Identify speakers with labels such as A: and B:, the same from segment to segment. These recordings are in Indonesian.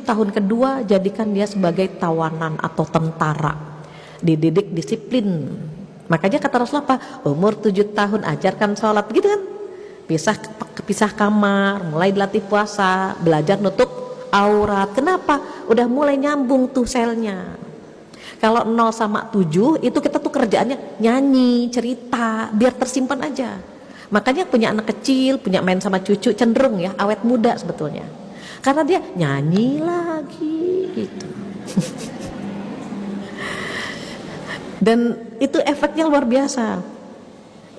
A: tahun kedua jadikan dia sebagai tawanan atau tentara, dididik disiplin. Makanya kata Rasulullah apa? Umur 7 tahun ajarkan sholat, gitu kan. Pisah kamar, mulai dilatih puasa, belajar nutup aurat. Kenapa? Udah mulai nyambung tuh selnya. Kalau 0 sama 7 itu kita tuh kerjaannya nyanyi, cerita, biar tersimpan aja. Makanya punya anak kecil, punya main sama cucu cenderung ya awet muda sebetulnya. Karena dia nyanyi lagi gitu. Dan itu efeknya luar biasa.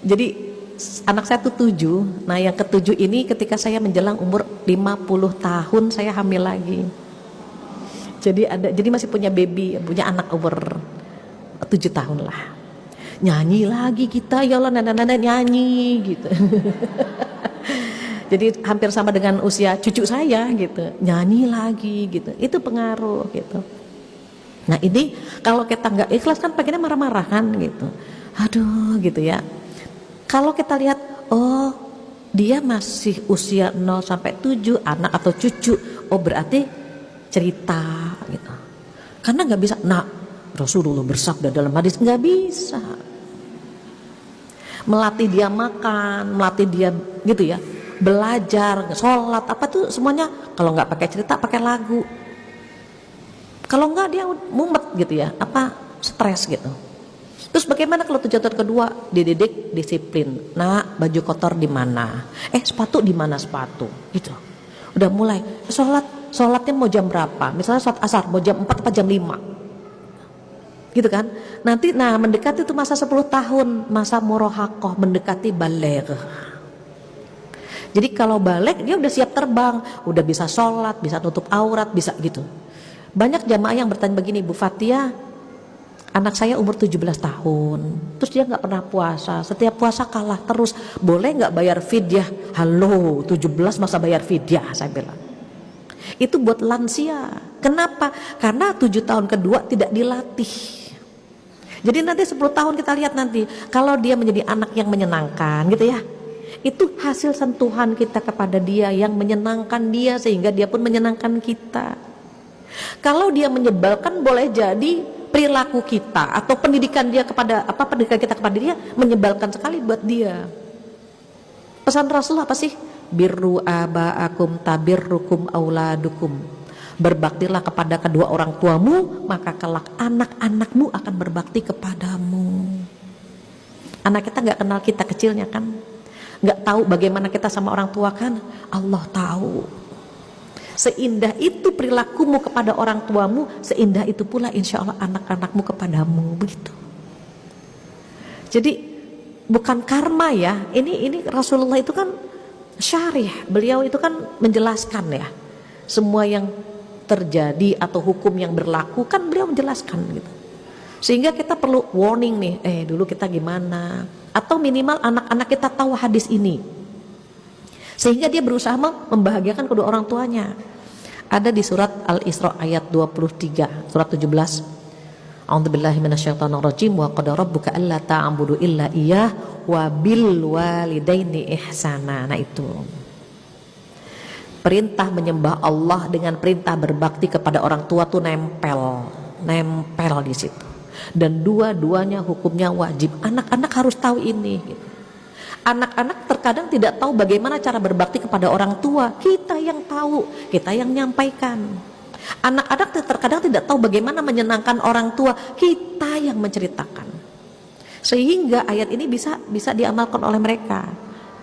A: Jadi anak saya tuh 7. Nah yang ke-7 ini ketika saya menjelang umur 50 tahun saya hamil lagi. Jadi masih punya baby, punya anak umur 7 tahun lah. Nyanyi lagi kita, ya Allah, nana-nana nyanyi gitu. Jadi hampir sama dengan usia cucu saya gitu, nyanyi lagi gitu. Itu pengaruh gitu. Nah ini kalau kita nggak ikhlas kan pengennya marah-marah kan gitu. Aduh gitu ya. Kalau kita lihat, oh dia masih usia 0 sampai 7 anak atau cucu, oh berarti cerita gitu. Karena nggak bisa, nah Rasulullah bersabda dalam hadis, nggak bisa. Melatih dia makan, melatih dia gitu ya, belajar, sholat, apa tuh semuanya. Kalau nggak pakai cerita, pakai lagu. Kalau nggak dia mumet gitu ya, apa stres gitu. Terus bagaimana kalau tujuan kedua? Dididik disiplin. Nah, baju kotor di mana? Sepatu di mana sepatu? Gitu. Udah mulai sholatnya mau jam berapa? Misalnya sholat asar mau jam 4 atau jam 5? Gitu kan? Nanti mendekati itu masa 10 tahun, masa murahakoh, mendekati baligh. Jadi kalau balik dia udah siap terbang, udah bisa sholat, bisa tutup aurat, bisa gitu. Banyak jamaah yang bertanya begini, Bu Fatia, anak saya umur 17 tahun, terus dia nggak pernah puasa, setiap puasa kalah terus, boleh nggak bayar fidyah? Halo, 17 masa bayar fidyah, saya bilang. Itu buat lansia. Kenapa? Karena 7 tahun kedua tidak dilatih. Jadi nanti 10 tahun kita lihat nanti, kalau dia menjadi anak yang menyenangkan gitu ya, itu hasil sentuhan kita kepada dia yang menyenangkan dia sehingga dia pun menyenangkan kita. Kalau dia menyebalkan, boleh jadi perilaku kita atau pendidikan dia pendidikan kita kepada dia menyebalkan sekali buat dia. Pesan Rasulullah apa sih? Birru aba'akum tabirrukum auladukum. Berbaktilah kepada kedua orang tuamu, maka kelak anak-anakmu akan berbakti kepadamu. Anak kita nggak kenal kita kecilnya kan, nggak tahu bagaimana kita sama orang tua kan, Allah tahu. Seindah itu perilakumu kepada orang tuamu, seindah itu pula insya Allah anak-anakmu kepadamu, begitu. Jadi bukan karma ya, ini Rasulullah itu kan syarih, beliau itu kan menjelaskan ya, semua yang terjadi atau hukum yang berlaku kan beliau menjelaskan gitu. Sehingga kita perlu warning nih, dulu kita gimana, atau minimal anak-anak kita tahu hadis ini, sehingga dia berusaha membahagiakan kedua orang tuanya. Ada di surat Al-Isra ayat 23, surat 17. A'udzubillahi minasyaitonirrajim, wa qad rabbuka alla ta'budu illa iyyah wa bil walidaini ihsana. Nah itu perintah menyembah Allah dengan perintah berbakti kepada orang tua tuh nempel di situ. Dan dua-duanya hukumnya wajib. Anak-anak harus tahu ini. Anak-anak terkadang tidak tahu bagaimana cara berbakti kepada orang tua. Kita yang tahu, kita yang nyampaikan. Anak-anak terkadang tidak tahu bagaimana menyenangkan orang tua. Kita yang menceritakan. Sehingga ayat ini bisa diamalkan oleh mereka.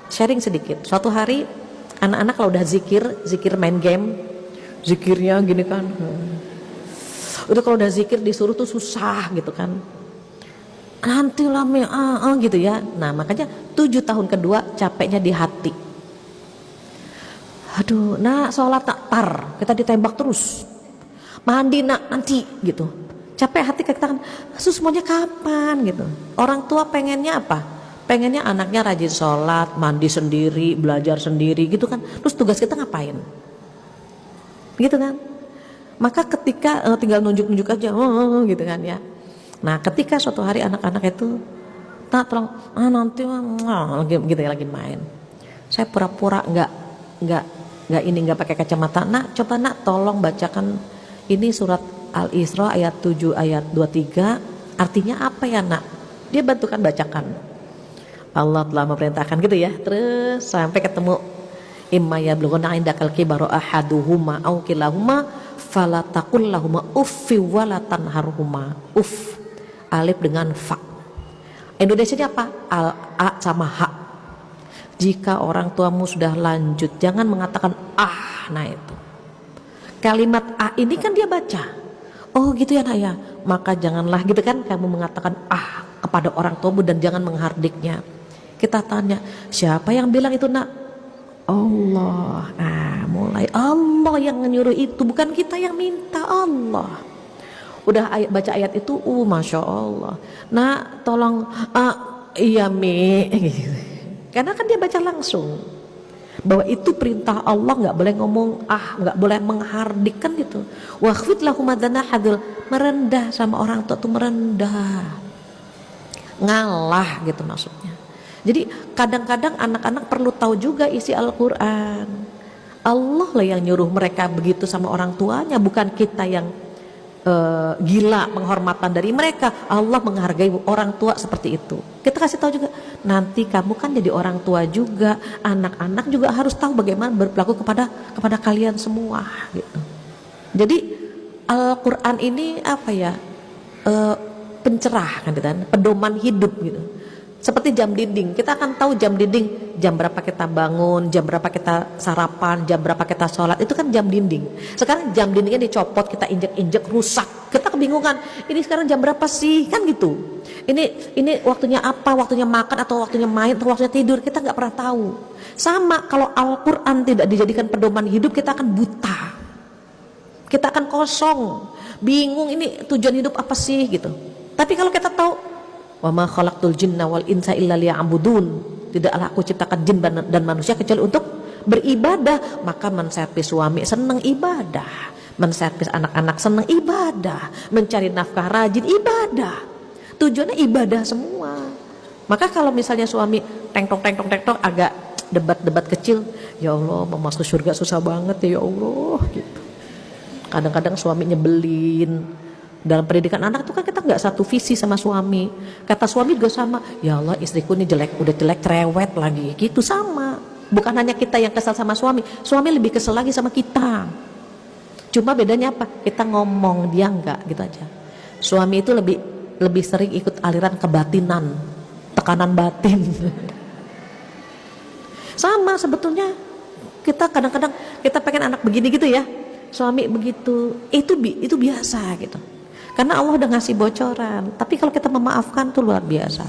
A: Sharing sedikit. Suatu hari anak-anak kalau udah zikir main game, zikirnya gini kan. Udah kalau udah zikir disuruh tuh susah gitu kan. Nanti lah gitu ya. Nah makanya 7 tahun kedua capeknya di hati. Aduh, sholat tak tar, kita ditembak terus. Mandi nanti gitu. Capek hati kita kan, semuanya kapan gitu. Orang tua pengennya apa? Pengennya anaknya rajin sholat, mandi sendiri, belajar sendiri gitu kan. Terus tugas kita ngapain? Gitu kan. Maka ketika tinggal nunjuk-nunjuk aja gitu kan ya. Nah ketika suatu hari anak-anak itu tolong nanti gitu ya lagi main. Saya pura-pura nggak nggak pakai kacamata. Nak, coba nak tolong bacakan ini surat Al-Isra ayat 7 ayat 23, artinya apa ya nak? Dia bantukan bacakan. Allah telah memerintahkan gitu ya. Terus sampai ketemu imma yablughanna indakal kibaru ahaduhuma aw kilahuma fala taqul lahuma uffi wala tanharhuma. Uff, alif dengan fa. Indonesianya apa? Al a sama ha. Jika orang tuamu sudah lanjut, jangan mengatakan ah. Nah itu kalimat ah ini kan dia baca, oh gitu ya nak ya, maka janganlah gitu kan kamu mengatakan ah kepada orang tuamu dan jangan menghardiknya. Kita tanya, siapa yang bilang itu nak? Allah. Mulai Allah yang menyuruh itu, bukan kita yang minta. Allah udah baca ayat itu, masya Allah. Nah tolong, iya mi karena kan dia baca langsung bahwa itu perintah Allah, nggak boleh ngomong nggak boleh menghardik kan gitu. Wakhfid lahum hadil, merendah sama orang tua tuh merendah, ngalah gitu maksudnya. Jadi kadang-kadang anak-anak perlu tahu juga isi Al-Quran. Allah lah yang nyuruh mereka begitu sama orang tuanya, bukan kita yang gila penghormatan dari mereka. Allah menghargai orang tua seperti itu. Kita kasih tahu juga, nanti kamu kan jadi orang tua juga, anak-anak juga harus tahu bagaimana berperilaku kepada kalian semua gitu. Jadi Al-Quran ini apa ya, pencerah kan, pedoman hidup gitu. Seperti jam dinding, kita akan tahu jam dinding, jam berapa kita bangun, jam berapa kita sarapan, jam berapa kita sholat, itu kan jam dinding. Sekarang jam dindingnya dicopot, kita injek-injek, rusak, kita kebingungan, ini sekarang jam berapa sih, kan gitu. Ini waktunya apa, waktunya makan atau waktunya main atau waktunya tidur, kita nggak pernah tahu. Sama kalau Al-Quran tidak dijadikan pedoman hidup, kita akan buta, kita akan kosong, bingung ini tujuan hidup apa sih gitu. Tapi kalau kita tahu, wa ma khalaqtul jinna wal insa illa liya'budun, tidaklah aku ciptakan jin dan manusia kecuali untuk beribadah, maka menservis suami senang ibadah, menservis anak-anak senang ibadah, mencari nafkah rajin ibadah, tujuannya ibadah semua. Maka kalau misalnya suami teng-tong agak debat kecil, ya Allah mau masuk surga susah banget ya Allah gitu. Kadang-kadang suami nyebelin. Dalam pendidikan anak itu kan kita nggak satu visi sama suami. Kata suami juga sama, ya Allah istriku ini jelek, udah jelek cerewet lagi gitu, sama. Bukan hanya kita yang kesal sama suami, suami lebih kesel lagi sama kita. Cuma bedanya apa? Kita ngomong, dia enggak gitu aja. Suami itu lebih sering ikut aliran kebatinan, tekanan batin. Sama sebetulnya, kita kadang-kadang kita pengen anak begini gitu ya, suami begitu, itu biasa gitu. Karena Allah udah ngasih bocoran. Tapi kalau kita memaafkan tuh luar biasa.